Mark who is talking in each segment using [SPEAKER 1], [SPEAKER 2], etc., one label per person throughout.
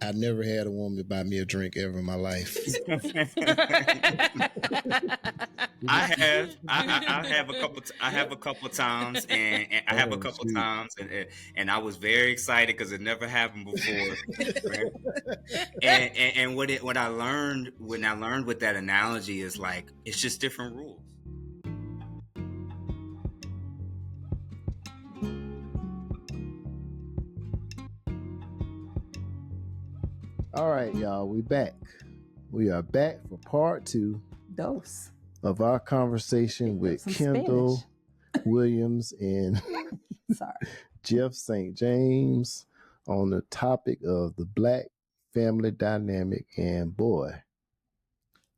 [SPEAKER 1] I never had a woman buy me a drink ever in my life.
[SPEAKER 2] I have a couple. I have a couple times, and I have a
[SPEAKER 1] Oh,
[SPEAKER 2] couple
[SPEAKER 1] shoot.
[SPEAKER 2] times, and I was very excited because it never happened before. Right? And what I learned when I learned with that analogy is like it's just different rules.
[SPEAKER 1] All right, y'all, we back. We are back for part 2
[SPEAKER 3] Dose.
[SPEAKER 1] of our conversation with
[SPEAKER 3] Some
[SPEAKER 1] Kendall Williams and
[SPEAKER 3] Sorry.
[SPEAKER 1] Jeff St. James on the topic of the Black family dynamic. And boy,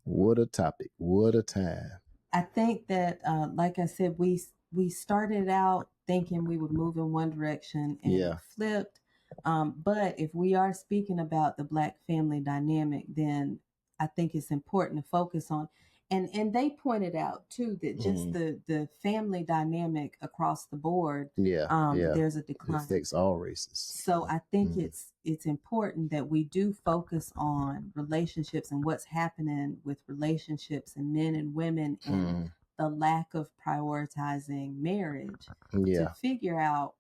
[SPEAKER 1] what a topic. What a time.
[SPEAKER 3] I think that, like I said, we started out thinking we would move in one direction and
[SPEAKER 1] Yeah.
[SPEAKER 3] it flipped. But if we are speaking about the Black family dynamic, then I think it's important to focus on. And they pointed out too that just the family dynamic across the board, there's a
[SPEAKER 1] It
[SPEAKER 3] decline.
[SPEAKER 1] affects all races.
[SPEAKER 3] So I think it's important that we do focus on relationships and what's happening with relationships and men and women and the lack of prioritizing marriage to figure out,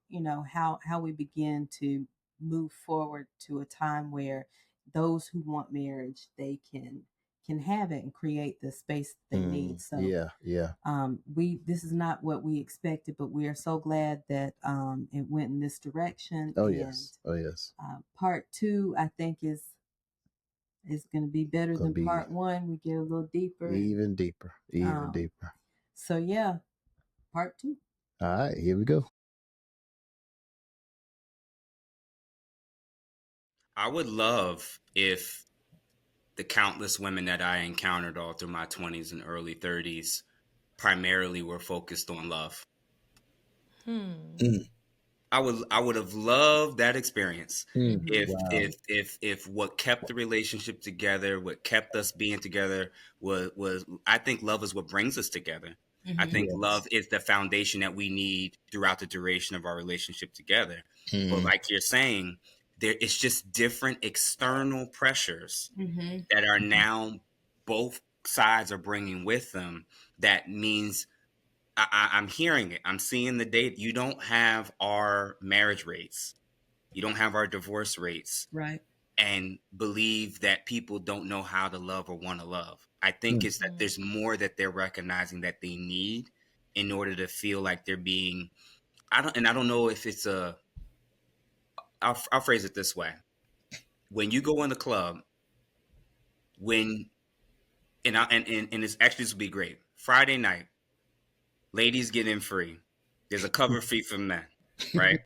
[SPEAKER 3] how we begin to move forward to a time where those who want marriage, they can have it and create the space they need. So this is not what we expected, but we are so glad that it went in this direction.
[SPEAKER 1] Yes.
[SPEAKER 3] Part 2, I think, is going to be better than part 1. We get a little deeper,
[SPEAKER 1] even deeper.
[SPEAKER 3] So yeah, part 2.
[SPEAKER 1] All right, here we go.
[SPEAKER 2] I would love if the countless women that I encountered all through my 20s and early 30s primarily were focused on love. I would have loved that experience if what kept the relationship together, what kept us being together was I think love is what brings us together. I think love is the foundation that we need throughout the duration of our relationship together. But like you're saying, it's just different external pressures that are now both sides are bringing with them. That means I'm hearing it. I'm seeing the data. You don't have our marriage rates. You don't have our divorce rates.
[SPEAKER 3] Right.
[SPEAKER 2] And believe that people don't know how to love or want to love. I think it's that there's more that they're recognizing that they need in order to feel like they're being. I don't know if it's I'll phrase it this way. When you go in the club, and it's actually this will be great. Friday night, ladies get in free. There's a cover fee for men, right?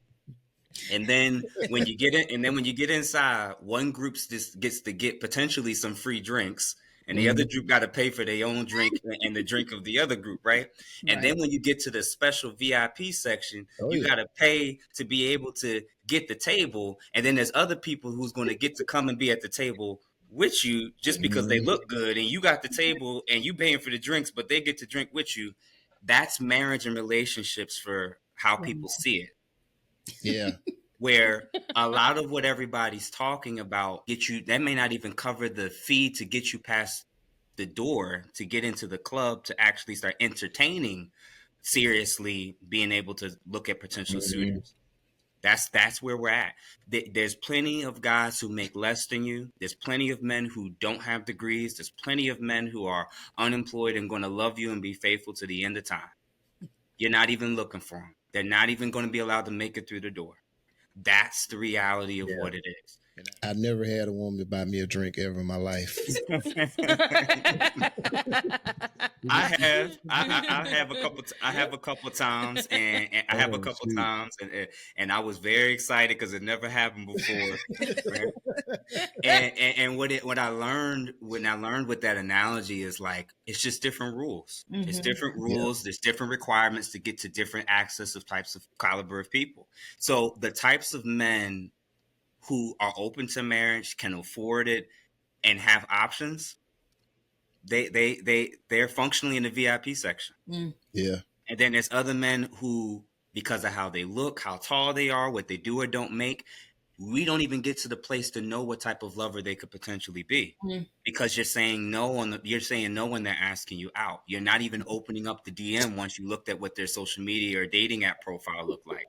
[SPEAKER 2] And then when you get inside, one group just gets to get potentially some free drinks, and the other group got to pay for their own drink and the drink of the other group, right? And then when you get to the special VIP section, you got to pay to be able to get the table. And then there's other people who's going to get to come and be at the table with you just because they look good, and you got the table and you paying for the drinks, but they get to drink with you. That's marriage and relationships for how people see it.
[SPEAKER 1] Yeah.
[SPEAKER 2] Where a lot of what everybody's talking about that may not even cover the fee to get you past the door to get into the club to actually start entertaining seriously being able to look at potential suitors. That's where we're at. There's plenty of guys who make less than you. There's plenty of men who don't have degrees. There's plenty of men who are unemployed and going to love you and be faithful to the end of time. You're not even looking for them. They're not even going to be allowed to make it through the door. That's the reality of what it is.
[SPEAKER 1] I never had a woman buy me a drink ever in my life.
[SPEAKER 2] I have a couple times, and I have a couple times, and I was very excited because it never happened before. Right? And what I learned with that analogy is like it's just different rules. It's different rules. There's different requirements to get to different access of types of caliber of people. So the types of men who are open to marriage, can afford it, and have options, they're functionally in the VIP section.
[SPEAKER 1] Yeah.
[SPEAKER 2] And then there's other men who, because of how they look, how tall they are, what they do or don't make, we don't even get to the place to know what type of lover they could potentially be.
[SPEAKER 4] Mm.
[SPEAKER 2] Because you're saying no you're saying no when they're asking you out. You're not even opening up the DM once you looked at what their social media or dating app profile look like.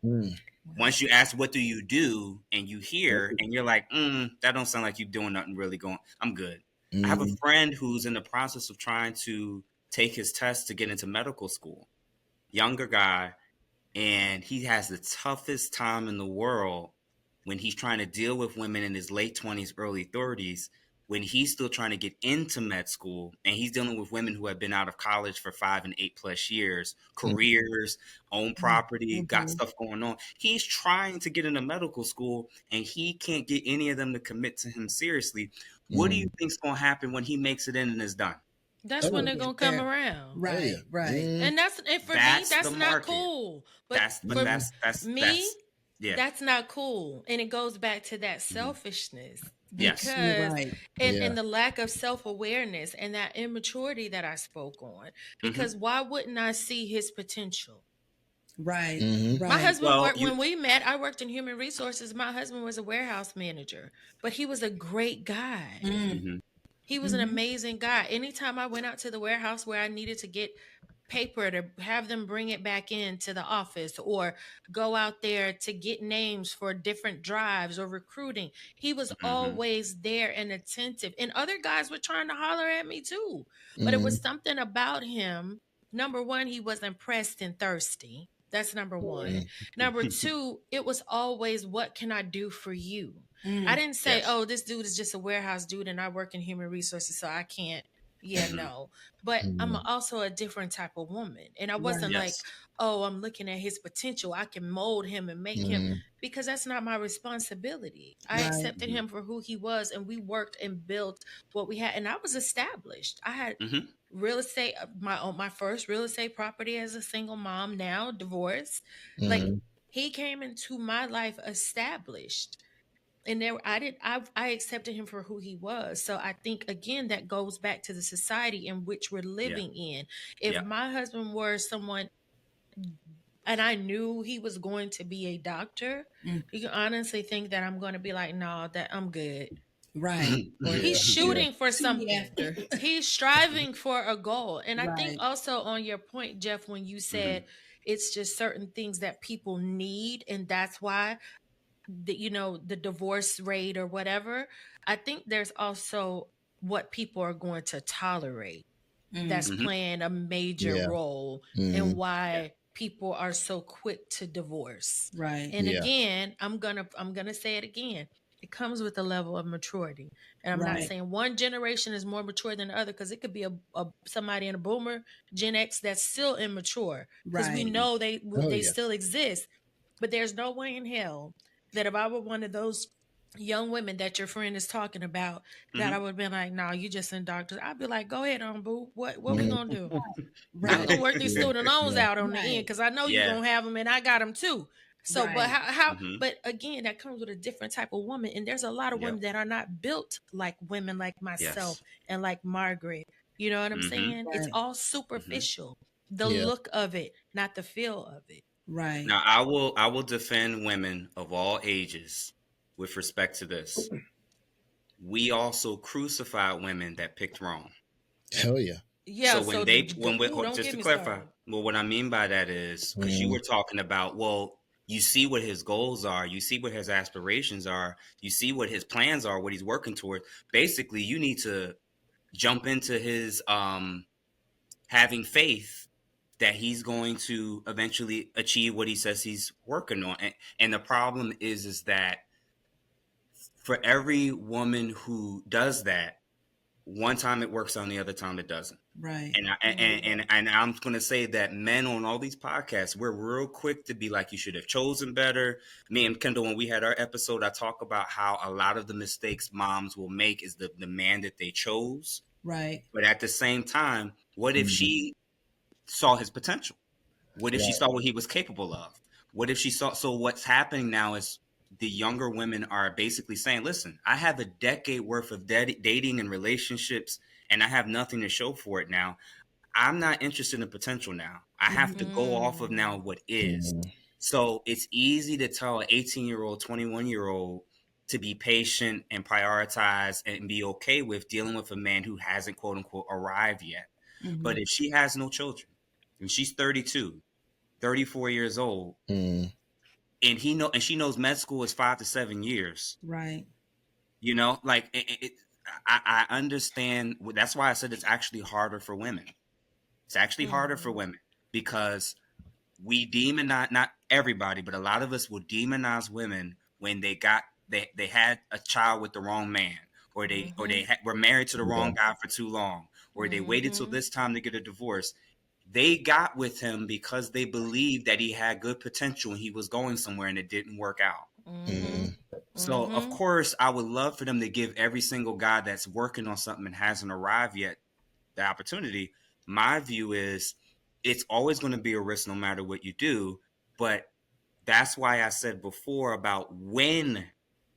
[SPEAKER 2] Once you ask what do you do, and you hear and you're like, that don't sound like you doing nothing really going, I'm good. I have a friend who's in the process of trying to take his test to get into medical school. Younger guy, and he has the toughest time in the world when he's trying to deal with women in his late 20s, early 30s, when he's still trying to get into med school, and he's dealing with women who have been out of college for 5 and 8+ years, careers, own property, got stuff going on. He's trying to get into medical school, and he can't get any of them to commit to him seriously. What do you think's going to happen when he makes it in and is done?
[SPEAKER 5] That's when they're gonna come around.
[SPEAKER 4] Right, right.
[SPEAKER 5] And for me, that's not cool. But that's not cool. And it goes back to that selfishness.
[SPEAKER 2] Yes.
[SPEAKER 5] Because
[SPEAKER 4] Right.
[SPEAKER 5] and the lack of self-awareness and that immaturity that I spoke on. Because why wouldn't I see his potential?
[SPEAKER 4] Right.
[SPEAKER 5] Right. My husband when we met, I worked in human resources. My husband was a warehouse manager, but he was a great guy. He was an amazing guy. Anytime I went out to the warehouse where I needed to get paper to have them bring it back into the office, or go out there to get names for different drives or recruiting, he was always there and attentive. And other guys were trying to holler at me too. But it was something about him. Number one, he wasn't pressed and thirsty. That's number one. Number two, it was always, what can I do for you? I didn't say, oh, this dude is just a warehouse dude and I work in human resources, so I can't. No. But I'm also a different type of woman. And I wasn't like, oh, I'm looking at his potential. I can mold him and make him, because that's not my responsibility. I accepted him for who he was, and we worked and built what we had. And I was established. I had real estate, my first real estate property as a single mom, now divorced. Like, he came into my life established. And I accepted him for who he was. So I think, again, that goes back to the society in which we're living in. If my husband were someone, and I knew he was going to be a doctor, you can honestly think that I'm going to be like, no, that I'm good.
[SPEAKER 4] Right.
[SPEAKER 5] He's shooting for something. He's striving for a goal. And I think also on your point, Jeff, when you said it's just certain things that people need, and that's why the divorce rate or whatever, I think there's also what people are going to tolerate that's playing a major role in why people are so quick to divorce.
[SPEAKER 4] Right.
[SPEAKER 5] And again, I'm gonna say it again. It comes with a level of maturity. And I'm not saying one generation is more mature than the other, because it could be a somebody in a boomer, Gen X, that's still immature. Because we know they still exist. But there's no way in hell that if I were one of those young women that your friend is talking about, that I would have been like, no, you just in doctors. I'd be like, go ahead on, boo. What we gonna do? I'm gonna work these student loans out on the end, because I know you're gonna have them, and I got them too. So, but how but again, that comes with a different type of woman. And there's a lot of women that are not built like women like myself and like Margaret. You know what I'm saying? It's all superficial. The look of it, not the feel of it.
[SPEAKER 4] Right.
[SPEAKER 2] Now, I will defend women of all ages with respect to this. We also crucify women that picked wrong.
[SPEAKER 1] Hell yeah.
[SPEAKER 5] Yeah.
[SPEAKER 2] So just to clarify, well, what I mean by that is, because you were talking about, well, you see what his goals are, you see what his aspirations are, you see what his plans are, what he's working toward. Basically, you need to jump into his having faith that he's going to eventually achieve what he says he's working on. And the problem is that for every woman who does that, one time it works on, the other time it doesn't.
[SPEAKER 4] Right.
[SPEAKER 2] And I'm going to say that men on all these podcasts, we're real quick to be like, you should have chosen better. Me and Kendall, when we had our episode, I talk about how a lot of the mistakes moms will make is the man that they chose.
[SPEAKER 4] Right.
[SPEAKER 2] But at the same time, what if she saw his potential? What if she saw what he was capable of? What if she saw? So what's happening now is the younger women are basically saying, listen, I have a decade worth of dating and relationships, and I have nothing to show for it now. I'm not interested in potential now. I have to go off of now what is. So it's easy to tell an 18-year-old, 21-year-old to be patient and prioritize and be okay with dealing with a man who hasn't, quote unquote, arrived yet.
[SPEAKER 4] Mm-hmm.
[SPEAKER 2] But if she has no children and she's 32, 34 years old, and she knows med school is 5 to 7 years,
[SPEAKER 4] Right.
[SPEAKER 2] you know, like I understand. That's why I said it's actually harder for women. It's actually harder for women because we demonize, not everybody, but a lot of us will demonize women when they had a child with the wrong man, or they were married to the wrong guy for too long, or they waited till this time to get a divorce. They got with him because they believed that he had good potential and he was going somewhere, and it didn't work out. So of course I would love for them to give every single guy that's working on something and hasn't arrived yet the opportunity. My view is it's always going to be a risk no matter what you do. But that's why I said before about when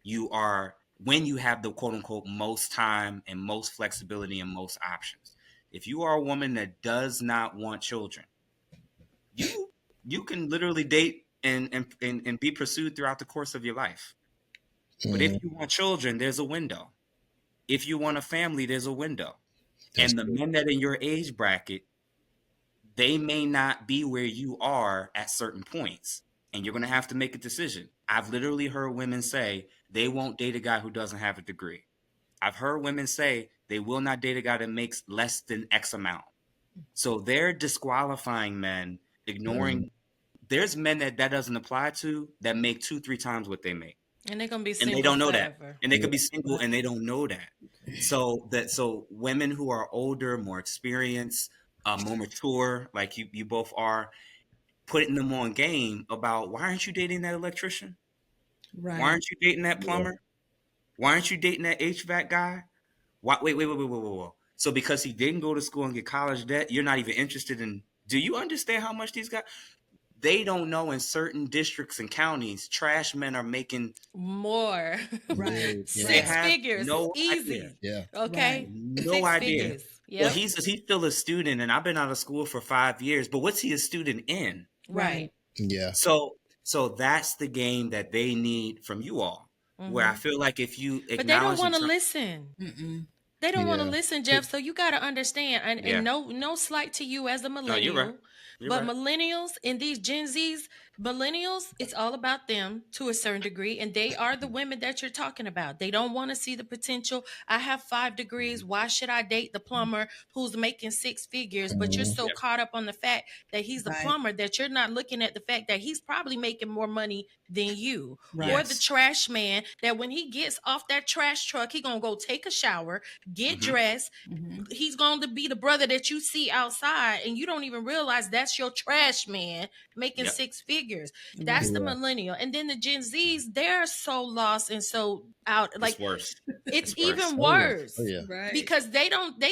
[SPEAKER 2] you have the quote unquote most time and most flexibility and most options. If you are a woman that does not want children, you can literally date and be pursued throughout the course of your life. But if you want children, there's a window. If you want a family, there's a window. And the men that in your age bracket, they may not be where you are at certain points. And you're going to have to make a decision. I've literally heard women say they won't date a guy who doesn't have a degree. I've heard women say they will not date a guy that makes less than X amount. So they're disqualifying men, ignoring. There's men that doesn't apply to that make 2-3 times what they make.
[SPEAKER 5] And they're gonna be
[SPEAKER 2] And
[SPEAKER 5] single
[SPEAKER 2] they don't know
[SPEAKER 5] forever.
[SPEAKER 2] that. And they could be single and they don't know that. So women who are older, more experienced, more mature, like you both are, putting them on game about why aren't you dating that electrician?
[SPEAKER 4] Right.
[SPEAKER 2] Why aren't you dating that plumber? Why aren't you dating that HVAC guy? Wait. So because he didn't go to school and get college debt, you're not even interested in. Do you understand how much these guys? They don't know in certain districts and counties, trash men are making
[SPEAKER 5] more.
[SPEAKER 4] Right.
[SPEAKER 5] Six figures.
[SPEAKER 2] No
[SPEAKER 5] easy.
[SPEAKER 2] idea.
[SPEAKER 1] Yeah.
[SPEAKER 5] Okay.
[SPEAKER 4] Right.
[SPEAKER 2] No
[SPEAKER 5] Six
[SPEAKER 2] idea.
[SPEAKER 5] figures. Yep.
[SPEAKER 2] Well, he's still a student, and I've been out of school for 5 years. But what's he a student in?
[SPEAKER 5] Right.
[SPEAKER 1] Yeah.
[SPEAKER 2] So that's the game that they need from you all. Where I feel like if you acknowledge,
[SPEAKER 5] but they don't want to listen.
[SPEAKER 4] Mm-mm.
[SPEAKER 5] They don't want to listen, Jeff. So you got to understand, and no slight to you as a millennial,
[SPEAKER 2] you're right.
[SPEAKER 5] But millennials and these Gen Zs, millennials, it's all about them to a certain degree, and they are the women that you're talking about. They don't want to see the potential. I have 5 degrees. Why should I date the plumber who's making 6 figures? But you're so caught up on the fact that he's the plumber that you're not looking at the fact that he's probably making more money than you.
[SPEAKER 4] Right.
[SPEAKER 5] Or the trash man that when he gets off that trash truck, he gonna go take a shower, get dressed. He's going to be the brother that you see outside, and you don't even realize that's your trash man making 6 figures. That's the millennial. And then the Gen Zs, they're so lost and so out. Like,
[SPEAKER 2] it's worse.
[SPEAKER 5] It's even worse.
[SPEAKER 1] Oh, yeah.
[SPEAKER 4] Right.
[SPEAKER 5] Because they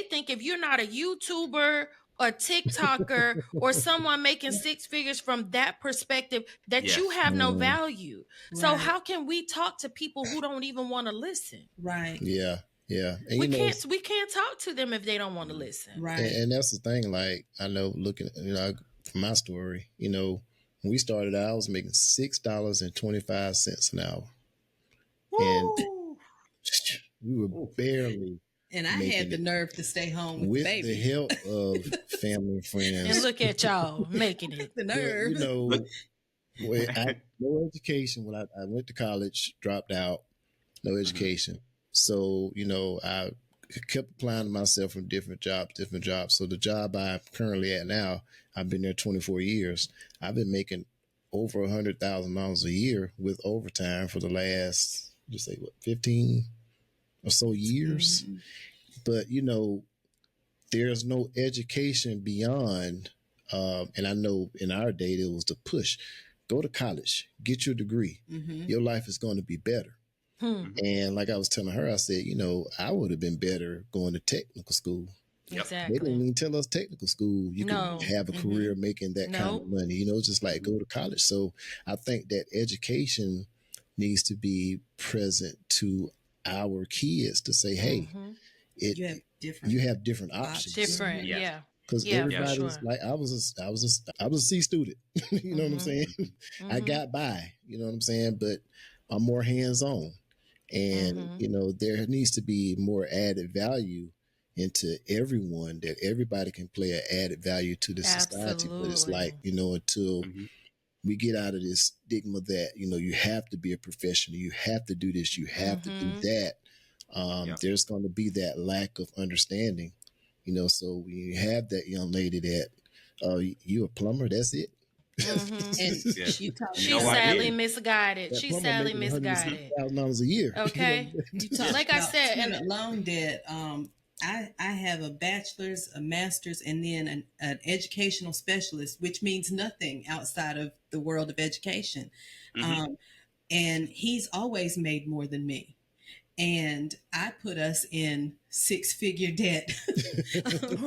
[SPEAKER 5] think if you're not a YouTuber or TikToker or someone making 6 figures from that perspective, that you have no value. So how can we talk to people who don't even want to listen?
[SPEAKER 4] Right.
[SPEAKER 1] Yeah. Yeah. And
[SPEAKER 5] we can't talk to them if they don't want to listen.
[SPEAKER 4] Right.
[SPEAKER 1] And that's the thing. Like, I know, looking, from my story, when we started out, I was making $6.25 an hour.
[SPEAKER 5] Woo!
[SPEAKER 1] And we were barely.
[SPEAKER 4] And I had the nerve to stay home with the baby.
[SPEAKER 1] The help of family and friends.
[SPEAKER 5] And look at y'all making it.
[SPEAKER 4] The nerve.
[SPEAKER 1] No education. When I went to college, dropped out, no education. So, I kept applying to myself from different jobs. So the job I'm currently at now, I've been there 24 years. I've been making over $100,000 a year with overtime for the last, 15 or so years. But, there's no education beyond, and I know in our day, it was the push. Go to college, get your degree. Your life is going to be better. And like I was telling her, I said, I would have been better going to technical school.
[SPEAKER 5] Exactly.
[SPEAKER 1] They didn't even tell us technical school. You can have a career making that kind of money, just like go to college. So I think that education needs to be present to our kids to say, hey, you have different options.
[SPEAKER 5] Different,
[SPEAKER 1] Because everybody's like, I was a C student. You know what I'm saying? I got by, you know what I'm saying? But I'm more hands-on. And, there needs to be more added value into everyone, that everybody can play an added value to the society. But it's like, until we get out of this stigma that, you have to be a professional, you have to do this, you have to do that. There's going to be that lack of understanding, so when you have that young lady that, you a plumber, that's it.
[SPEAKER 3] And
[SPEAKER 5] she's sadly misguided. She's sadly misguided.
[SPEAKER 1] $1,000 a year.
[SPEAKER 5] Okay.
[SPEAKER 3] You talk
[SPEAKER 5] like I said,
[SPEAKER 3] and alone that I have a bachelor's, a master's, and then an educational specialist, which means nothing outside of the world of education. And he's always made more than me. And I put us in 6-figure debt.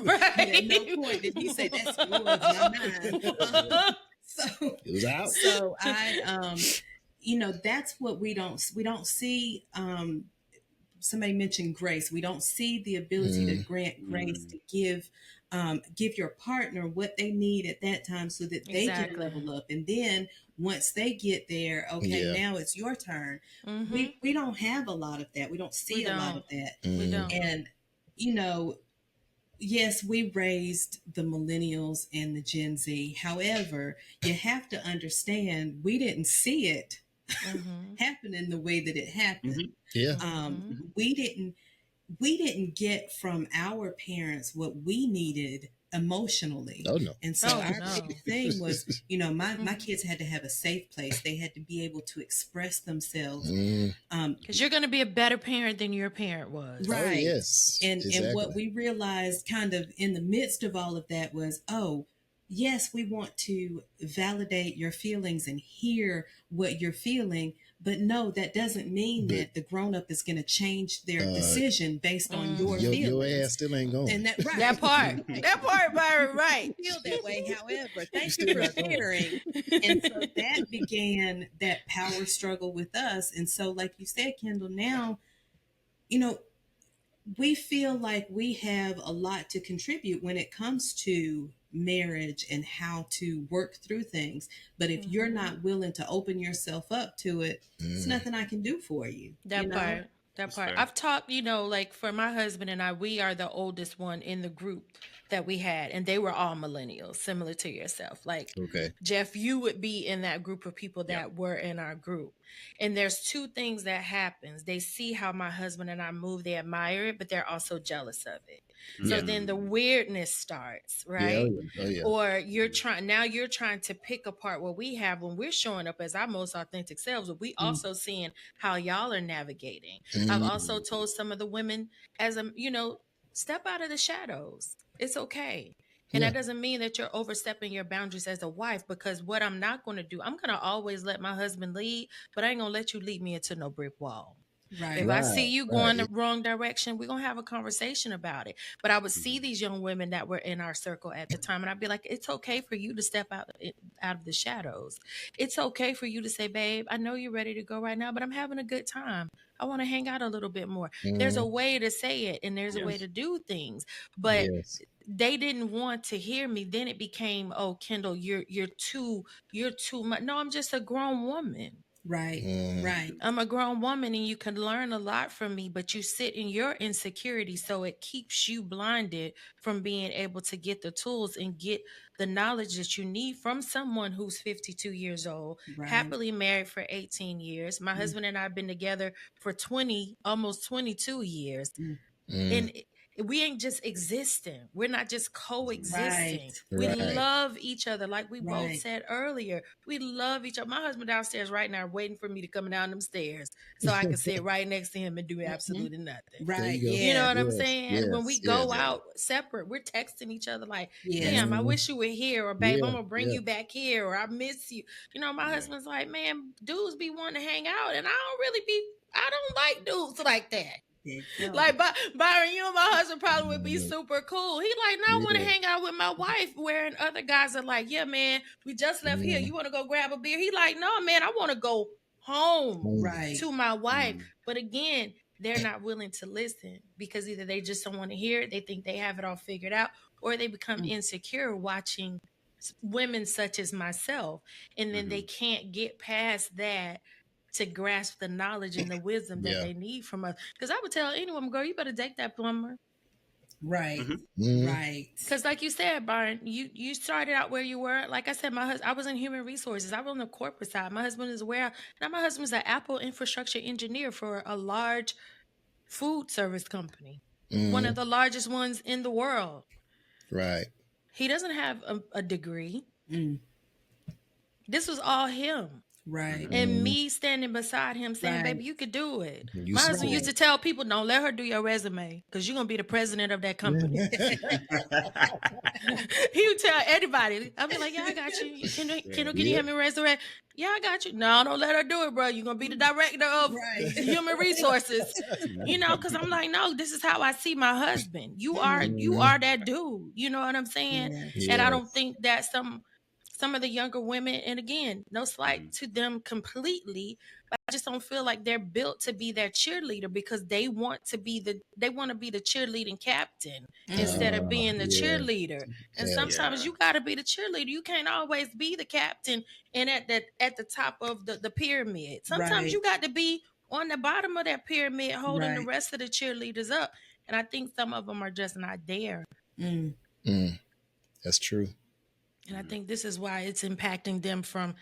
[SPEAKER 5] Right.
[SPEAKER 3] At no point did he say that's yours, not mine. So
[SPEAKER 1] it was out.
[SPEAKER 3] So I, that's what we don't see. Somebody mentioned grace. We don't see the ability to grant grace, to give your partner what they need at that time so that they can level up. And then once they get there, now it's your turn. We don't have a lot of that. We don't see a lot of that.
[SPEAKER 5] We don't.
[SPEAKER 3] And, yes, we raised the millennials and the Gen Z. However, you have to understand we didn't see it happen in the way that it happened.
[SPEAKER 1] Yeah.
[SPEAKER 3] We didn't get from our parents what we needed emotionally.
[SPEAKER 1] Oh no.
[SPEAKER 3] And so our big thing was, my kids had to have a safe place. They had to be able to express themselves.
[SPEAKER 5] Because you're going to be a better parent than your parent was.
[SPEAKER 3] Right.
[SPEAKER 1] Oh, yes.
[SPEAKER 3] And what we realized kind of in the midst of all of that was, yes, we want to validate your feelings and hear what you're feeling, but no, that doesn't mean that the grown-up is going to change their decision based on your feelings.
[SPEAKER 1] Your ass still ain't going.
[SPEAKER 3] And that, right.
[SPEAKER 5] That part, Byron, right.
[SPEAKER 3] Feel that way. However, thank you for sharing. And so that began that power struggle with us. And so, like you said, Kendall, now, we feel like we have a lot to contribute when it comes to marriage and how to work through things. But if you're not willing to open yourself up to it, it's nothing I can do for you.
[SPEAKER 5] That part. I've talked, like for my husband and I, we are the oldest one in the group that we had, and they were all millennials, similar to yourself. Like, Jeff, you would be in that group of people that were in our group. And there's two things that happens. They see how my husband and I move, they admire it, but they're also jealous of it. So then the weirdness starts, right? Or you're trying to pick apart what we have when we're showing up as our most authentic selves, but we also seeing how y'all are navigating. I've also told some of the women, step out of the shadows. It's okay. And that doesn't mean that you're overstepping your boundaries as a wife, because what I'm not going to do, I'm going to always let my husband lead, but I ain't going to let you lead me into no brick wall. Right. If I see you going the wrong direction, we're going to have a conversation about it. But I would see these young women that were in our circle at the time, and I'd be like, it's okay for you to step out of the shadows. It's okay for you to say, babe, I know you're ready to go right now, but I'm having a good time. I want to hang out a little bit more. There's a way to say it, and there's a way to do things. But they didn't want to hear me. Then it became, oh, Kendall, you're too much. No, I'm just a grown woman.
[SPEAKER 3] Right, right.
[SPEAKER 5] I'm a grown woman, and you can learn a lot from me, but you sit in your insecurity, so it keeps you blinded from being able to get the tools and get the knowledge that you need from someone who's 52 years old, happily married for 18 years. My husband and I have been together for almost 22 years. And we ain't just existing. We're not just coexisting. We love each other. Like we both said earlier, we love each other. My husband downstairs right now waiting for me to come down them stairs so I can sit right next to him and do absolutely nothing.
[SPEAKER 3] Right.
[SPEAKER 5] You know what I'm saying? When we go out separate, we're texting each other like, damn, I wish you were here, or babe, I'm going to bring you back here, or I miss you. My husband's like, man, dudes be wanting to hang out, and I don't like dudes like that. Like Byron, you and my husband probably would be super cool. He like, no, I want to hang out with my wife. Wherein other guys are like, yeah, man, we just left here. You want to go grab a beer? He like, no, man, I want to go home to my wife. But again, they're not willing to listen because either they just don't want to hear it, they think they have it all figured out, or they become insecure watching women such as myself, and then they can't get past that to grasp the knowledge and the wisdom that they need from us. Because I would tell any woman, girl, you better date that plumber.
[SPEAKER 4] Right.
[SPEAKER 1] Mm-hmm.
[SPEAKER 4] Right.
[SPEAKER 5] Because like you said, Byron, you started out where you were. Like I said, I was in human resources. I was on the corporate side. My husband is aware. Now my husband's an Apple infrastructure engineer for a large food service company. One of the largest ones in the world.
[SPEAKER 1] Right.
[SPEAKER 5] He doesn't have a degree. This was all him.
[SPEAKER 4] Right.
[SPEAKER 5] And me standing beside him saying, baby, you could do it.
[SPEAKER 1] You
[SPEAKER 5] My husband used to tell people, don't let her do your resume because you're going to be the president of that company. He would tell everybody. I'd be like, yeah, I got you. Can you have me resume? Yeah, I got you. No, don't let her do it, bro. You're going to be the director of human resources. You know, because I'm like, no, this is how I see my husband. You are that dude. You know what I'm saying? And I don't think that some of the younger women, and again, no slight to them completely, but I just don't feel like they're built to be their cheerleader because they want to be the cheerleading captain instead of being the cheerleader. And sometimes you got to be the cheerleader. You can't always be the captain and at the top of the pyramid. Sometimes you got to be on the bottom of that pyramid holding the rest of the cheerleaders up. And I think some of them are just not there.
[SPEAKER 1] That's true.
[SPEAKER 5] And I think this is why it's impacting them from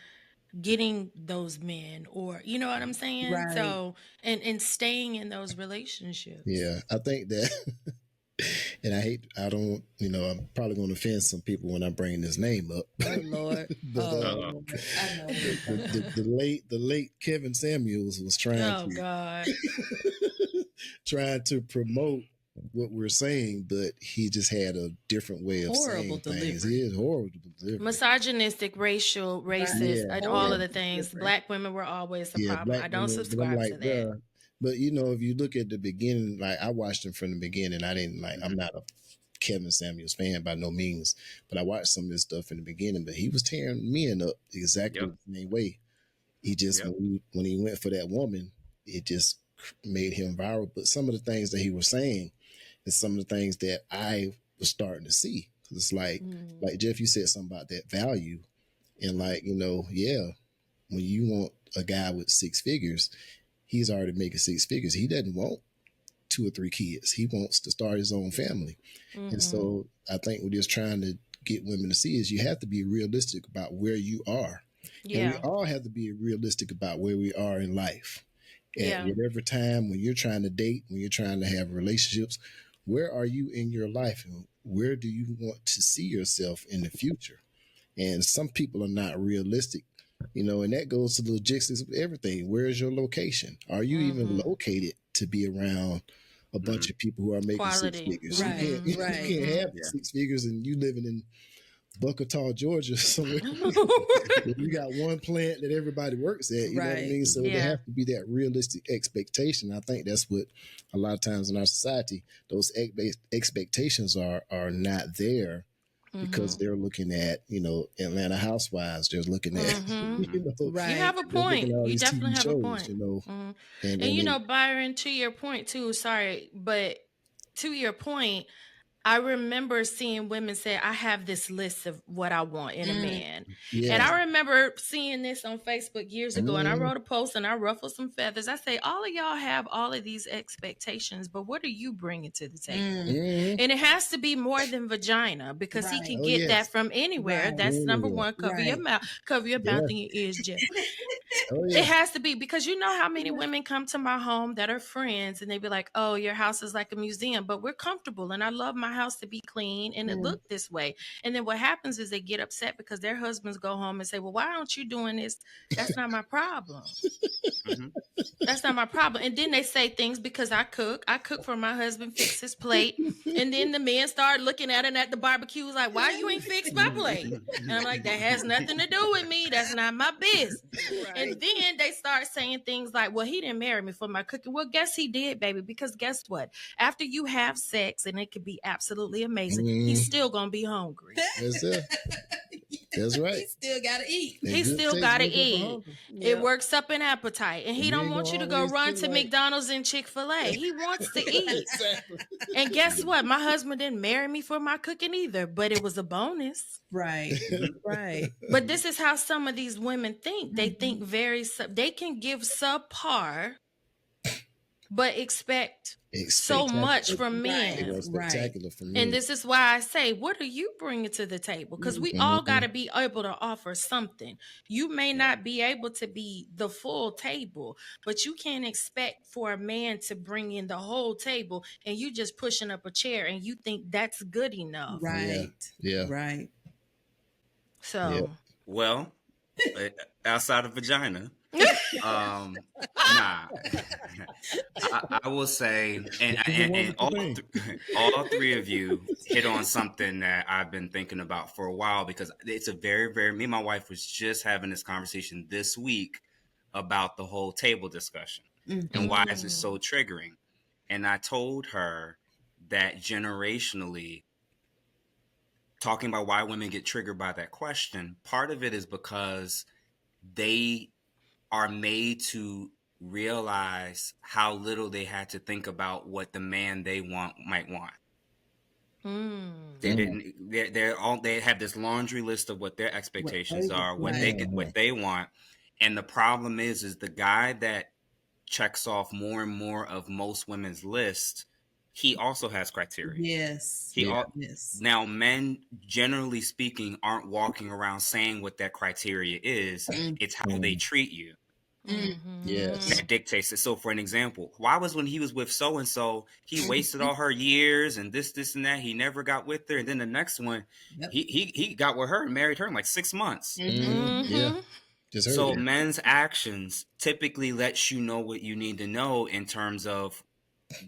[SPEAKER 5] getting those men, or you know what I'm saying?
[SPEAKER 4] Right.
[SPEAKER 5] So and staying in those relationships.
[SPEAKER 1] Yeah, I think that, and I'm probably going to offend some people when I bring this name up.
[SPEAKER 5] Oh Lord!
[SPEAKER 1] But,
[SPEAKER 4] I know.
[SPEAKER 1] the late Kevin Samuels was trying to promote what we're saying, but he just had a different way of saying things. He is horrible delivery.
[SPEAKER 5] Misogynistic, racial, racist, and all of the things. Black women were always the problem. I don't subscribe to that.
[SPEAKER 1] But if you look at the beginning, like I watched him from the beginning. I'm not a Kevin Samuels fan by no means, but I watched some of this stuff in the beginning. But he was tearing men up exactly the same way. He just when he went for that woman, it just made him viral. But some of the things that he was saying is some of the things that I was starting to see. Cause it's like Jeff, you said something about that value, and when you want a guy with six figures, he's already making six figures. He doesn't want 2 or 3 kids. He wants to start his own family. And so I think we're just trying to get women to see is you have to be realistic about where you are. Yeah. And we all have to be realistic about where we are in life. At whatever time, when you're trying to date, when you're trying to have relationships, where are you in your life? And where do you want to see yourself in the future? And some people are not realistic, and that goes to the logistics of everything. Where is your location? Are you even located to be around a bunch of people who are making
[SPEAKER 5] quality
[SPEAKER 1] 6 figures?
[SPEAKER 4] Right.
[SPEAKER 1] You can't have 6 figures and you living in Buckataw, Georgia, somewhere. You got one plant that everybody works at. You know what I mean? So there has to be that realistic expectation. I think that's what a lot of times in our society, those expectations are not there because they're looking at, Atlanta Housewives. They're looking at,
[SPEAKER 5] You have a point. You definitely have a point. And Byron, to your point too, sorry, but to your point, I remember seeing women say, I have this list of what I want in a man. Yeah. And I remember seeing this on Facebook years ago, and I wrote a post and I ruffled some feathers. I say, all of y'all have all of these expectations, but what are you bringing to the table? And it has to be more than vagina, because he can get that from anywhere. That's number one. Cover your mouth and your ears, Jeff. It has to be, because you know how many women come to my home that are friends and they be like, oh, your house is like a museum, but we're comfortable and I love my house to be clean and it looked this way. And then what happens is they get upset because their husbands go home and say, well, why aren't you doing this? That's not my problem. That's not my problem. And then they say things because I cook for my husband, fix his plate. And then the men start looking at it at the barbecue like, why you ain't fixed my plate? And I'm like, that has nothing to do with me. That's not my business. Right. And then they start saying things like, well, he didn't marry me for my cooking. Well, guess he did, baby, because guess what? After you have sex, and it could be absolutely amazing, he's still going to be hungry.
[SPEAKER 1] That's it. That's right.
[SPEAKER 4] He still gotta eat.
[SPEAKER 1] And
[SPEAKER 5] He
[SPEAKER 1] good
[SPEAKER 5] still
[SPEAKER 1] taste
[SPEAKER 5] gotta
[SPEAKER 1] make up for
[SPEAKER 5] eat.
[SPEAKER 1] hunger.
[SPEAKER 5] It works up an appetite. And he
[SPEAKER 1] And you
[SPEAKER 5] don't
[SPEAKER 1] ain't
[SPEAKER 5] want
[SPEAKER 1] gonna
[SPEAKER 5] you to go
[SPEAKER 1] always
[SPEAKER 5] run
[SPEAKER 1] feel
[SPEAKER 5] to
[SPEAKER 1] like-
[SPEAKER 5] McDonald's and Chick-fil-A. He wants to eat.
[SPEAKER 1] Exactly.
[SPEAKER 5] And guess what? My husband didn't marry me for my cooking either, but it was a bonus.
[SPEAKER 4] Right. Right.
[SPEAKER 5] But this is how some of these women think. They think they can give subpar, but expect so much from men.
[SPEAKER 1] Spectacular from me.
[SPEAKER 5] And this is why I say, what are you bringing to the table? Because we all got to be able to offer something. You may not be able to be the full table, but you can't expect for a man to bring in the whole table and you just pushing up a chair and you think that's good enough.
[SPEAKER 4] Right.
[SPEAKER 1] Yeah.
[SPEAKER 4] Right.
[SPEAKER 5] So,
[SPEAKER 2] well, outside of vagina, nah. I will say, and all three of you hit on something that I've been thinking about for a while, because it's a very, very, me and my wife was just having this conversation this week about the whole table discussion and why is it so triggering. And I told her that generationally, talking about why women get triggered by that question, part of it is because they are made to realize how little they had to think about what the man they want might want. They didn't. They have this laundry list of what their expectations are, what they want, and the problem is the guy that checks off more and more of most women's list, he also has criteria.
[SPEAKER 4] Yes.
[SPEAKER 2] Now, men, generally speaking, aren't walking around saying what that criteria is. It's how they treat you.
[SPEAKER 1] Yes.
[SPEAKER 2] That dictates it. So, for an example, why was when he was with so and so, he wasted all her years and this and that. He never got with her, and then the next one, he got with her and married her in like 6 months.
[SPEAKER 1] Yeah.
[SPEAKER 2] So, men's actions typically lets you know what you need to know in terms of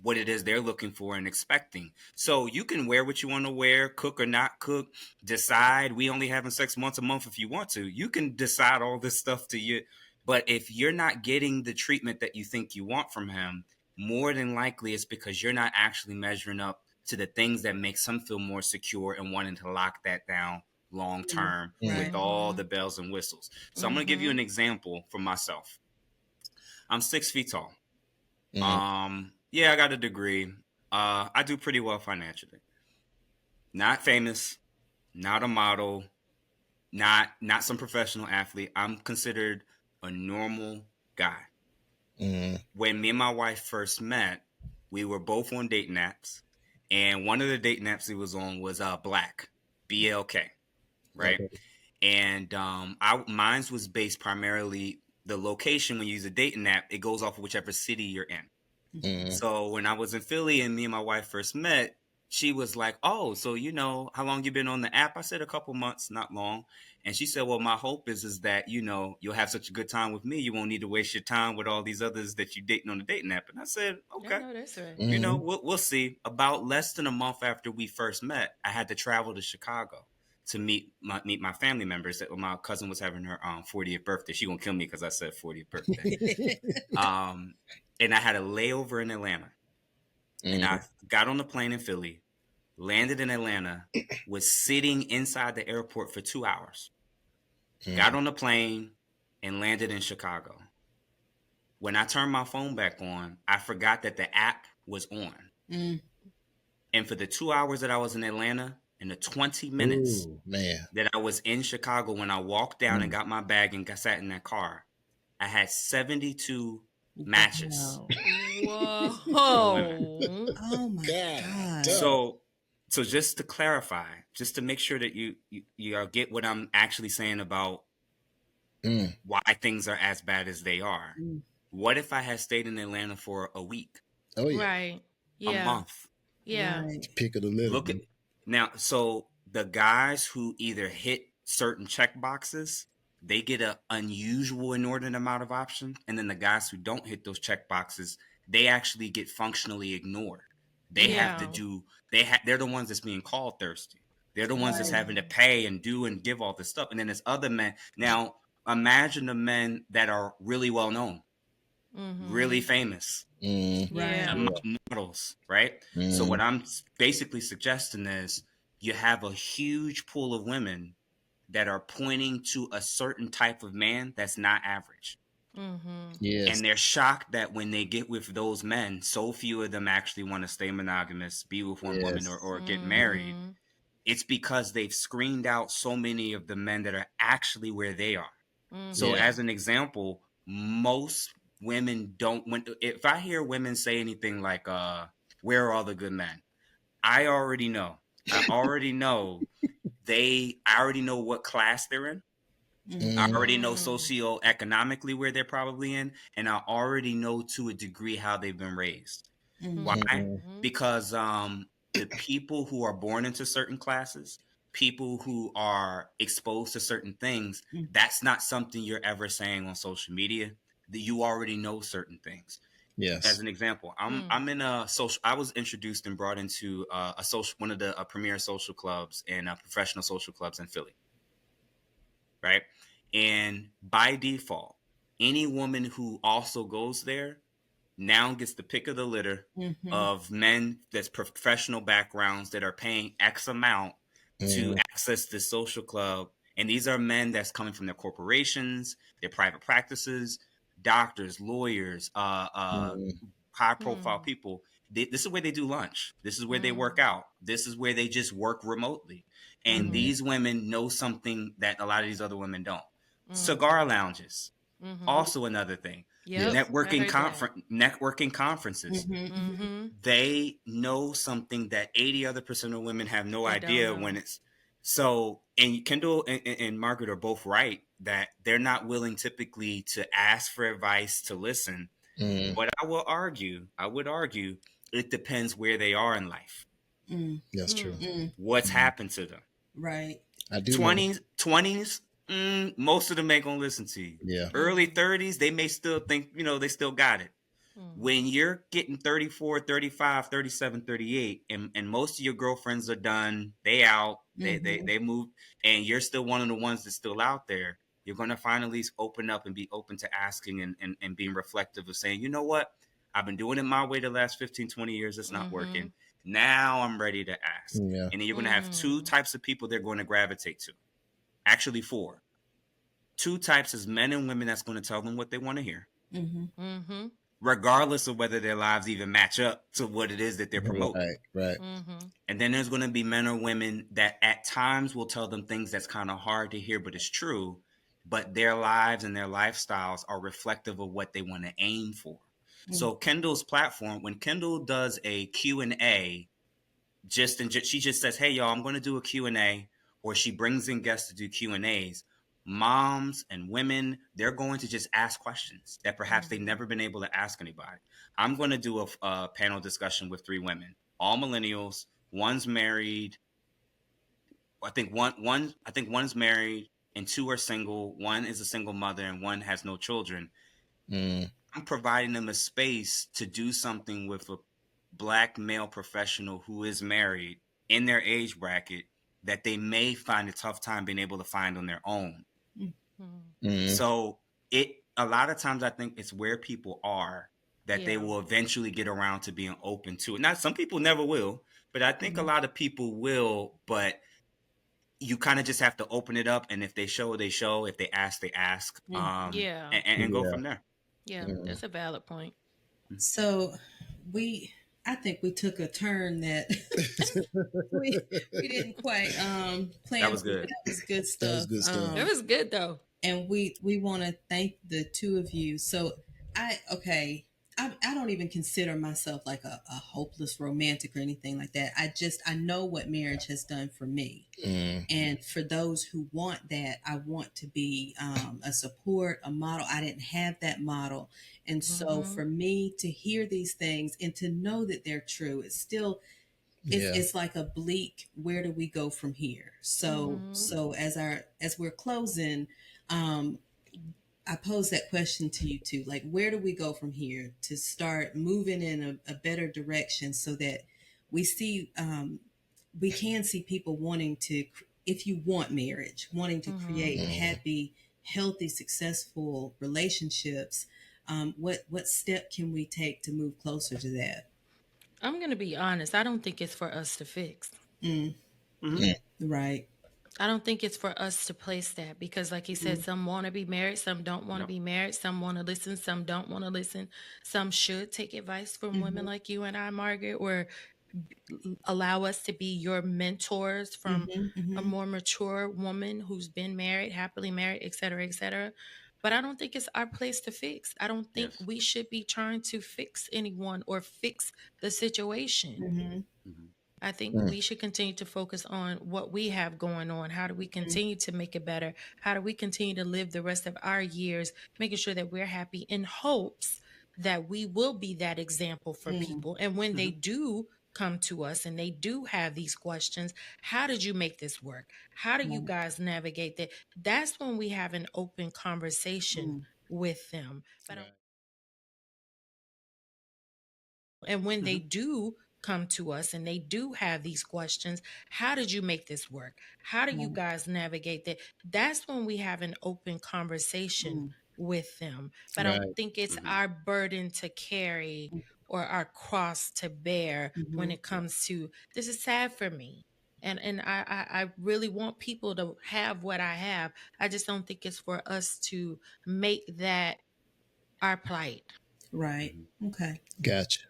[SPEAKER 2] what it is they're looking for and expecting. So you can wear what you want to wear, cook or not cook, decide we only having sex once a month if you want to. You can decide all this stuff to you. But if you're not getting the treatment that you think you want from him, more than likely it's because you're not actually measuring up to the things that makes him feel more secure and wanting to lock that down long term with all the bells and whistles. So I'm going to give you an example for myself. I'm 6 feet tall. Yeah, I got a degree. I do pretty well financially. Not famous, not a model, not some professional athlete. I'm considered a normal guy. When me and my wife first met, we were both on dating apps, and one of the dating apps we was on was Black, BLK, right? Okay. And mine's was based primarily the location. When you use a dating app, it goes off of whichever city you're in. So when I was in Philly and me and my wife first met, she was like, "Oh, so you know how long you been on the app?" I said, "A couple months, not long." And she said, "Well, my hope is that, you know, you'll have such a good time with me. You won't need to waste your time with all these others that you dating on the dating app." And I said, "Okay,
[SPEAKER 5] no, that's right.
[SPEAKER 2] You know, we'll see." About less than a month after we first met, I had to travel to Chicago to meet my family members. That my cousin was having her 40th birthday. She gonna kill me because I said 40th birthday. And I had a layover in Atlanta. And I got on the plane in Philly, landed in Atlanta, was sitting inside the airport for 2 hours. Got on the plane and landed in Chicago. When I turned my phone back on, I forgot that the app was on. And for the 2 hours that I was in Atlanta and the 20 minutes that I was in Chicago, when I walked down and got my bag and sat in that car, I had 72 matches.
[SPEAKER 5] Whoa.
[SPEAKER 4] Oh my God.
[SPEAKER 2] So just to clarify, just to make sure that you get what I'm actually saying about why things are as bad as they are. What if I had stayed in Atlanta for a week?
[SPEAKER 1] Oh yeah.
[SPEAKER 5] Right.
[SPEAKER 2] Yeah. A month.
[SPEAKER 5] Yeah.
[SPEAKER 4] Right.
[SPEAKER 1] Pick of the litter.
[SPEAKER 2] Look at now. So the guys who either hit certain check boxes, they get an unusual inordinate amount of options. And then the guys who don't hit those check boxes, they actually get functionally ignored. They have to do, they're the ones that's being called thirsty. They're the ones that's having to pay and do and give all this stuff. And then there's other men. Now, imagine the men that are really well known, really famous, models, right? So what I'm basically suggesting is you have a huge pool of women that are pointing to a certain type of man that's not average.
[SPEAKER 1] Yes.
[SPEAKER 2] And they're shocked that when they get with those men, so few of them actually want to stay monogamous, be with one woman, or get married. It's because they've screened out so many of the men that are actually where they are. So as an example, most women don't, if I hear women say anything like, where are all the good men? I already know. I already know what class they're in. I already know socioeconomically where they're probably in, and I already know to a degree how they've been raised. Why? Because the people who are born into certain classes, people who are exposed to certain things, that's not something you're ever saying on social media. That you already know certain things.
[SPEAKER 1] Yes.
[SPEAKER 2] As an example, I'm in a social. I was introduced and brought into one of the premier social clubs and professional social clubs in Philly. Right. And by default, any woman who also goes there now gets the pick of the litter of men that's professional backgrounds that are paying X amount to access this social club. And these are men that's coming from their corporations, their private practices, doctors, lawyers, high profile people. This is where they do lunch. This is where they work out. This is where they just work remotely. And these women know something that a lot of these other women don't. Cigar lounges, also another thing.
[SPEAKER 5] Yep.
[SPEAKER 2] Networking conferences. They know something that 80 other percent of women have no idea when it's so. And Kendall and Margaret are both right that they're not willing typically to ask for advice, to listen. But I would argue, it depends where they are in life.
[SPEAKER 1] That's true.
[SPEAKER 2] What's happened to them?
[SPEAKER 3] Right.
[SPEAKER 1] I do.
[SPEAKER 2] 20s, most of them ain't gonna listen to you.
[SPEAKER 1] Yeah.
[SPEAKER 2] Early 30s, they may still think, they still got it. When you're getting 34, 35, 37, 38, and most of your girlfriends are done, they out, they move, and you're still one of the ones that's still out there, you're going to finally open up and be open to asking and being reflective of saying, you know what? I've been doing it my way the last 15, 20 years. It's not working. Now I'm ready to ask.
[SPEAKER 1] Yeah.
[SPEAKER 2] And then you're going to have two types of people they're going to gravitate to. Actually, four. Two types is men and women that's going to tell them what they want to hear. Regardless of whether their lives even match up to what it is that they're promoting.
[SPEAKER 1] Right.
[SPEAKER 2] And then there's going to be men or women that at times will tell them things that's kind of hard to hear, but it's true. But their lives and their lifestyles are reflective of what they want to aim for. So Kendall's platform, when Kendall does a Q&A, she just says, hey, y'all, I'm going to do a Q&A, or she brings in guests to do Q&As. Moms and women, they're going to just ask questions that perhaps they've never been able to ask anybody. I'm going to do a panel discussion with 3 women, all millennials. One's married. I think one's married and 2 are single. One is a single mother and one has no children. I'm providing them a space to do something with a Black male professional who is married in their age bracket that they may find a tough time being able to find on their own. So a lot of times I think it's where people are that they will eventually get around to being open to it. Now, some people never will, but I think a lot of people will, but you kind of just have to open it up. And if they show, they show. If they ask, they ask. And go from there.
[SPEAKER 5] Yeah, that's a valid point.
[SPEAKER 3] So I think we took a turn that we didn't quite plan.
[SPEAKER 2] That was good.
[SPEAKER 3] That was good stuff.
[SPEAKER 1] That was good stuff.
[SPEAKER 5] It was good though.
[SPEAKER 3] And we want to thank the two of you. So I don't even consider myself like a hopeless romantic or anything like that. I know what marriage has done for me. And for those who want that, I want to be a support, a model. I didn't have that model. And so for me to hear these things and to know that they're true, it's still, it's like a bleak, where do we go from here? So as we're closing, I pose that question to you too. Like, where do we go from here to start moving in a better direction so that we see, we can see people wanting to, if you want marriage, wanting to create happy, healthy, successful relationships. What step can we take to move closer to that?
[SPEAKER 5] I'm going to be honest. I don't think it's for us to fix.
[SPEAKER 3] Right.
[SPEAKER 5] I don't think it's for us to place that because, like he said, some want to be married, some don't want to be married, some want to listen, some don't want to listen. Some should take advice from women like you and I, Margaret, or allow us to be your mentors from a more mature woman who's been married, happily married, et cetera, et cetera. But I don't think it's our place to fix. I don't think we should be trying to fix anyone or fix the situation. I think we should continue to focus on what we have going on. How do we continue to make it better? How do we continue to live the rest of our years, making sure that we're happy in hopes that we will be that example for people. And when they do come to us and they do have these questions, how did you make this work? How do you guys navigate that? That's when we have an open conversation with them. But and when they do come to us and they do have these questions, how did you make this work? How do you guys navigate that? That's when we have an open conversation with them. But I don't think it's our burden to carry or our cross to bear when it comes to this is sad for me. And I really want people to have what I have. I just don't think it's for us to make that our plight.
[SPEAKER 4] Right. Okay.
[SPEAKER 1] Gotcha.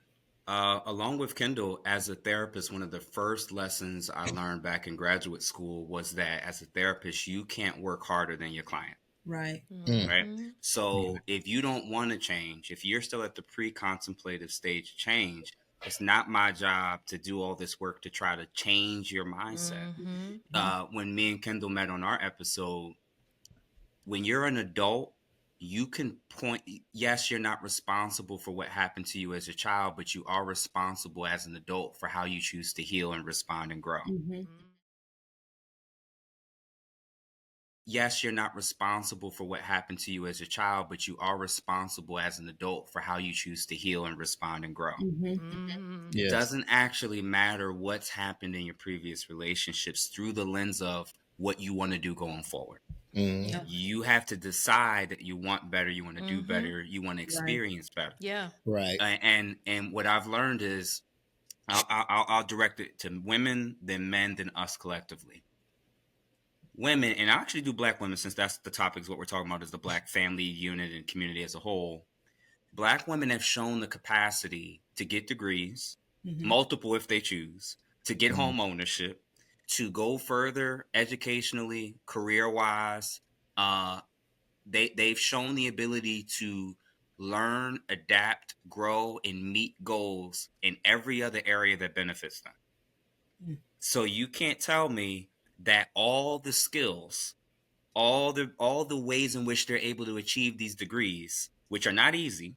[SPEAKER 2] Along with Kendall, as a therapist, one of the first lessons I learned back in graduate school was that as a therapist, you can't work harder than your client.
[SPEAKER 4] Right.
[SPEAKER 2] Right. So if you don't want to change, if you're still at the pre-contemplative stage of change, it's not my job to do all this work to try to change your mindset. When me and Kendall met on our episode, when you're an adult, you can point, yes, you're not responsible for what happened to you as a child, but you are responsible as an adult for how you choose to heal and respond and grow. Yes, you're not responsible for what happened to you as a child, but you are responsible as an adult for how you choose to heal and respond and grow. It doesn't actually matter what's happened in your previous relationships through the lens of what you want to do going forward. You have to decide that you want better, you want to do better, you want to experience better.
[SPEAKER 5] Yeah.
[SPEAKER 1] Right.
[SPEAKER 2] And what I've learned is I'll direct it to women, then men, then us collectively. Women, and I actually do Black women since that's the topic, is what we're talking about, is the Black family unit and community as a whole. Black women have shown the capacity to get degrees, multiple if they choose, to get home ownership, to go further educationally, career-wise. They've shown the ability to learn, adapt, grow, and meet goals in every other area that benefits them. So you can't tell me that all the skills, all the ways in which they're able to achieve these degrees, which are not easy,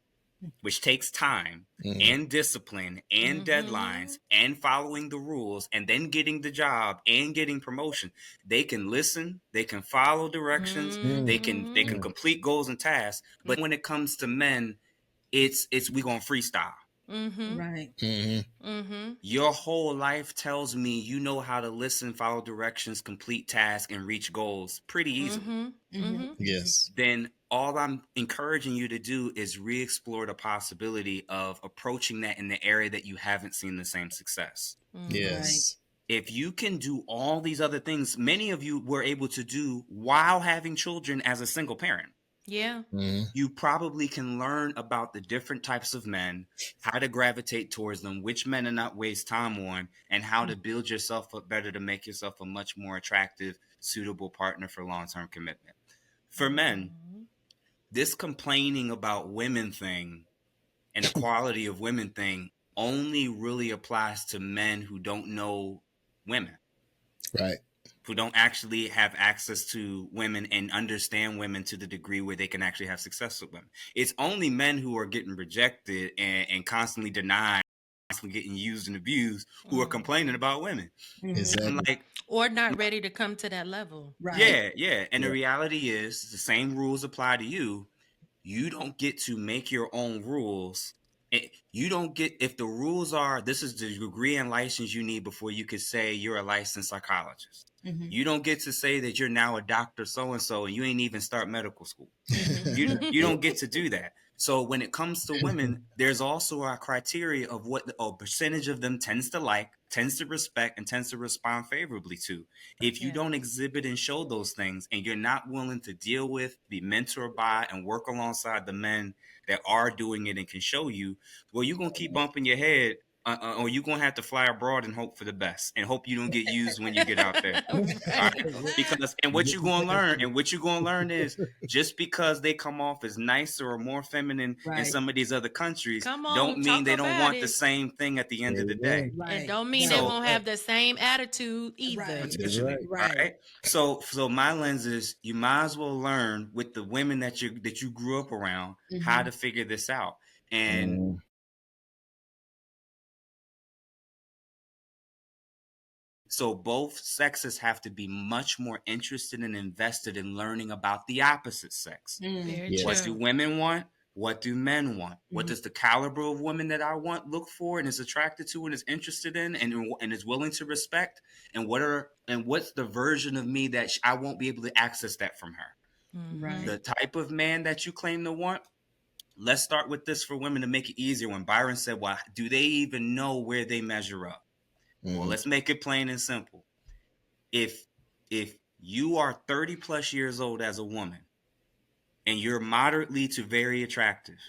[SPEAKER 2] which takes time and discipline and deadlines and following the rules and then getting the job and getting promotion. They can listen, they can follow directions, they can complete goals and tasks. But when it comes to men, it's we gonna freestyle.
[SPEAKER 4] Right.
[SPEAKER 2] Your whole life tells me you know how to listen, follow directions, complete tasks, and reach goals pretty easily.
[SPEAKER 1] Yes.
[SPEAKER 2] Then all I'm encouraging you to do is re-explore the possibility of approaching that in the area that you haven't seen the same success.
[SPEAKER 1] Yes.
[SPEAKER 2] If you can do all these other things, many of you were able to do while having children as a single parent.
[SPEAKER 5] Yeah.
[SPEAKER 2] You probably can learn about the different types of men, how to gravitate towards them, which men to not waste time on, and how to build yourself up better to make yourself a much more attractive, suitable partner for long-term commitment. For men, this complaining about women thing and the quality of women thing only really applies to men who don't know women.
[SPEAKER 1] Right.
[SPEAKER 2] Who don't actually have access to women and understand women to the degree where they can actually have success with women. It's only men who are getting rejected and constantly denied, constantly getting used and abused, who are complaining about women.
[SPEAKER 1] Exactly.
[SPEAKER 2] I'm like,
[SPEAKER 5] or not ready to come to that level.
[SPEAKER 4] Right.
[SPEAKER 2] Yeah. And the reality is the same rules apply to you. You don't get to make your own rules. You don't get, if the rules are, this is the degree and license you need before you could say you're a licensed psychologist. You don't get to say that you're now a doctor so-and-so and you ain't even start medical school. You don't get to do that. So when it comes to women, there's also a criteria of what a percentage of them tends to like, tends to respect, and tends to respond favorably to. If you don't exhibit and show those things, and you're not willing to deal with, be mentored by, and work alongside the men that are doing it and can show you, well, you're going to keep bumping your head. Or you're going to have to fly abroad and hope for the best and hope you don't get used when you get out there. Right? Because, and what you're going to learn is just because they come off as nicer or more feminine in some of these other countries, don't mean they don't want the same thing at the end of the day.
[SPEAKER 5] And don't mean they won't have the same attitude either.
[SPEAKER 2] Potentially. Right. So my lens is you might as well learn with the women that you grew up around how to figure this out. And so both sexes have to be much more interested and invested in learning about the opposite sex. What do women want? What do men want? What does the caliber of woman that I want look for and is attracted to and is interested in and is willing to respect? And what's the version of me that I won't be able to access that from her? The type of man that you claim to want. Let's start with this for women to make it easier. When Byron said, well, do they even know where they measure up? Well, let's make it plain and simple. If you are 30 plus years old as a woman and you're moderately to very attractive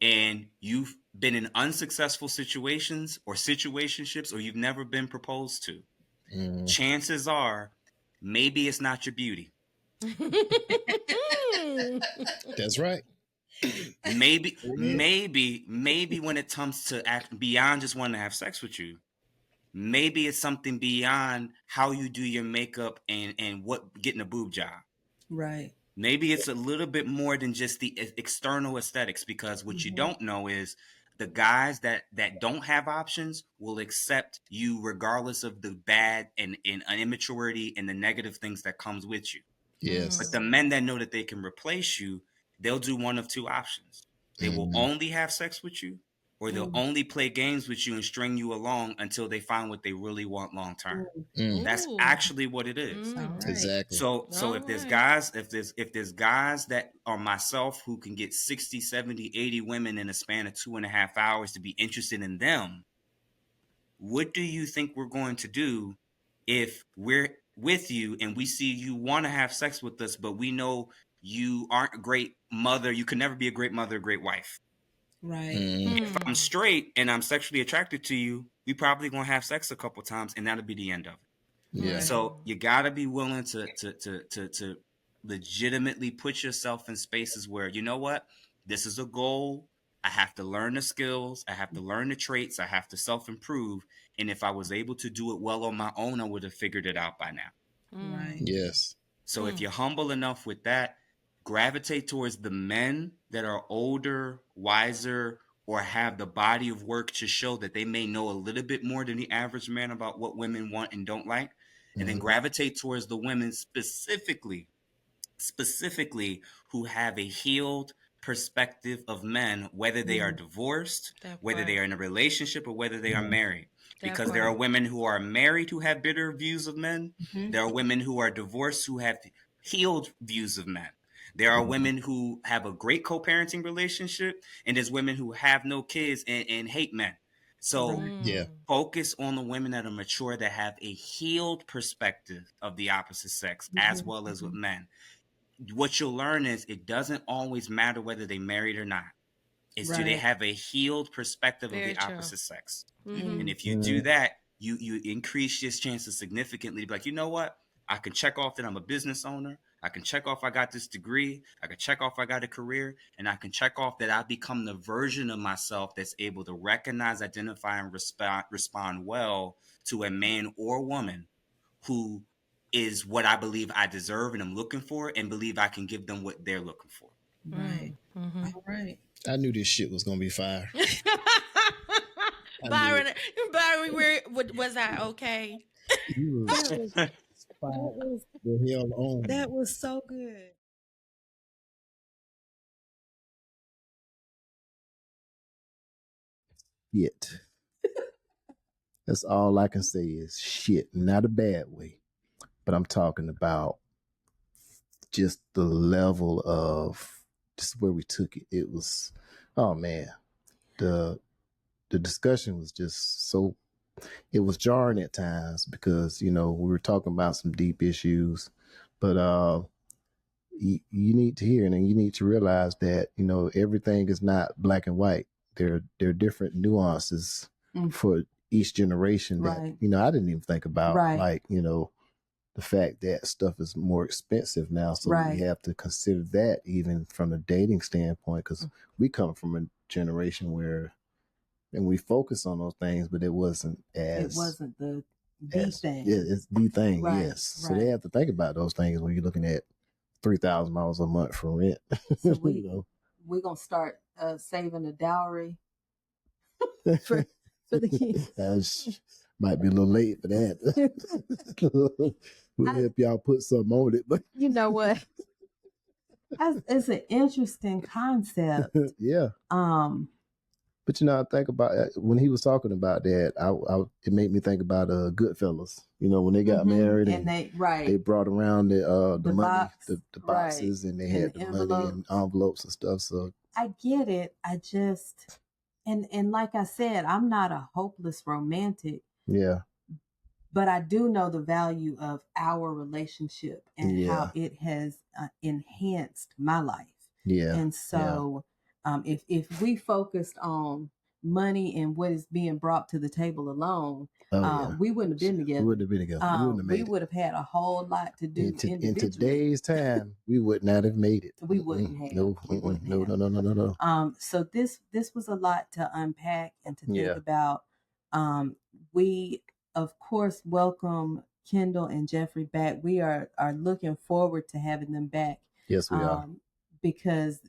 [SPEAKER 2] and you've been in unsuccessful situations or situationships or you've never been proposed to, chances are maybe it's not your beauty.
[SPEAKER 1] That's right.
[SPEAKER 2] Maybe when it comes to act beyond just wanting to have sex with you, maybe it's something beyond how you do your makeup and what getting a boob job.
[SPEAKER 4] Right.
[SPEAKER 2] Maybe it's a little bit more than just the external aesthetics, because what you don't know is the guys that don't have options will accept you regardless of the bad and immaturity and the negative things that comes with you.
[SPEAKER 1] Yes.
[SPEAKER 2] But the men that know that they can replace you, they'll do one of two options. They will only have sex with you, or they'll only play games with you and string you along until they find what they really want long term. That's actually what it is.
[SPEAKER 4] Right.
[SPEAKER 1] Exactly.
[SPEAKER 2] So if there's guys, if there's guys that are myself who can get 60, 70, 80 women in a span of 2.5 hours to be interested in them, what do you think we're going to do if we're with you and we see you want to have sex with us, but we know you aren't a great mother, you can never be a great mother, a great wife?
[SPEAKER 4] Right.
[SPEAKER 2] If I'm straight and I'm sexually attracted to you, we probably gonna have sex a couple times, and that'll be the end of it.
[SPEAKER 1] Yeah.
[SPEAKER 2] So you gotta be willing to legitimately put yourself in spaces where, you know what, this is a goal. I have to learn the skills. I have to learn the traits. I have to self-improve. And if I was able to do it well on my own, I would have figured it out by now.
[SPEAKER 4] Right.
[SPEAKER 1] Yes.
[SPEAKER 2] So if you're humble enough with that, gravitate towards the men that are older, wiser, or have the body of work to show that they may know a little bit more than the average man about what women want and don't like. And then gravitate towards the women specifically who have a healed perspective of men, whether they are divorced, whether they are in a relationship, or whether they are married. Because there are women who are married who have bitter views of men. There are women who are divorced who have healed views of men. There are women who have a great co-parenting relationship, and there's women who have no kids and hate men. So focus on the women that are mature, that have a healed perspective of the opposite sex, as well as with men. What you'll learn is it doesn't always matter whether they married or not. It's do they have a healed perspective of the opposite sex? And if you do that, you increase your chances significantly to be like, you know what? I can check off that I'm a business owner. I can check off I got this degree. I can check off I got a career. And I can check off that I become the version of myself that's able to recognize, identify, and respond well to a man or woman who is what I believe I deserve and I'm looking for, and believe I can give them what they're looking for.
[SPEAKER 4] Right. All right.
[SPEAKER 1] I knew this shit was gonna be fire.
[SPEAKER 5] Byron, where was I okay?
[SPEAKER 1] You was the hell on.
[SPEAKER 4] That was so good.
[SPEAKER 1] Shit. That's all I can say is shit. Not a bad way, but I'm talking about just the level of this is where we took it. It was, oh man, the discussion was just so, it was jarring at times because, we were talking about some deep issues, but you need to hear and you need to realize that, everything is not black and white. There are different nuances for each generation that, I didn't even think about, like, the fact that stuff is more expensive now. So we have to consider that even from a dating standpoint, because we come from a generation where, and we focus on those things, but it wasn't
[SPEAKER 3] the thing.
[SPEAKER 1] Yeah, it's the thing. Yes. So they have to think about those things when you're looking at $3,000 a month for rent.
[SPEAKER 3] So we're going to start saving a dowry for the kids.
[SPEAKER 1] Might be a little late for that. We'll help y'all put something on it. But
[SPEAKER 3] you know what? It's an interesting concept.
[SPEAKER 1] Yeah. But I think about when he was talking about that, it made me think about Goodfellas. When they got married and they brought around the money, the boxes, and they had the money and envelopes and stuff. So
[SPEAKER 3] I get it. I just and like I said, I'm not a hopeless romantic.
[SPEAKER 1] Yeah.
[SPEAKER 3] But I do know the value of our relationship and how it has enhanced my life.
[SPEAKER 1] Yeah.
[SPEAKER 3] And so if we focused on money and what is being brought to the table alone, we wouldn't have been together.
[SPEAKER 1] We wouldn't have been together.
[SPEAKER 3] We would have had a whole lot to do
[SPEAKER 1] in today's time. We would not have made it.
[SPEAKER 3] We wouldn't have.
[SPEAKER 1] No.
[SPEAKER 3] So this was a lot to unpack and to think about. We of course welcome Kendall and Jeffrey back. We are looking forward to having them back.
[SPEAKER 1] Yes, we are.
[SPEAKER 3] Because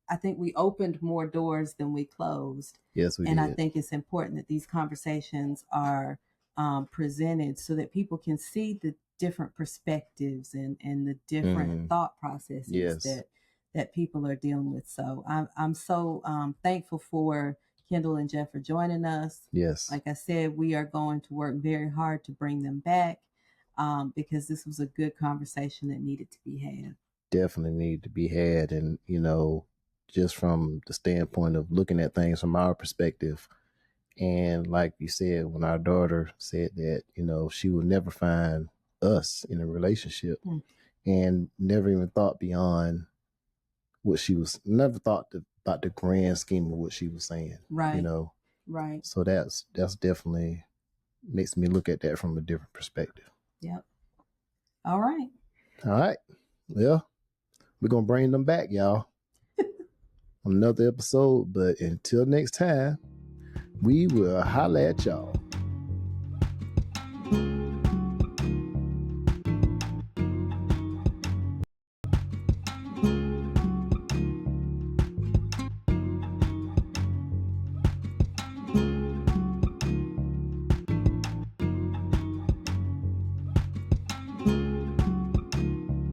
[SPEAKER 3] I think we opened more doors than we closed.
[SPEAKER 1] Yes, we did.
[SPEAKER 3] And I think it's important that these conversations are presented so that people can see the different perspectives and the different thought processes that people are dealing with. So I'm so thankful for Kendall and Jeff for joining us.
[SPEAKER 1] Yes.
[SPEAKER 3] Like I said, we are going to work very hard to bring them back because this was a good conversation that needed to be had.
[SPEAKER 1] Definitely need to be had. And, just from the standpoint of looking at things from our perspective. And like you said, when our daughter said that, she would never find us in a relationship and never even thought beyond what she was, never thought about the grand scheme of what she was saying.
[SPEAKER 3] Right. Right.
[SPEAKER 1] So that's definitely makes me look at that from a different perspective.
[SPEAKER 3] Yep. All right.
[SPEAKER 1] Well, we're going to bring them back, y'all. Another episode, but until next time, we will holla at y'all.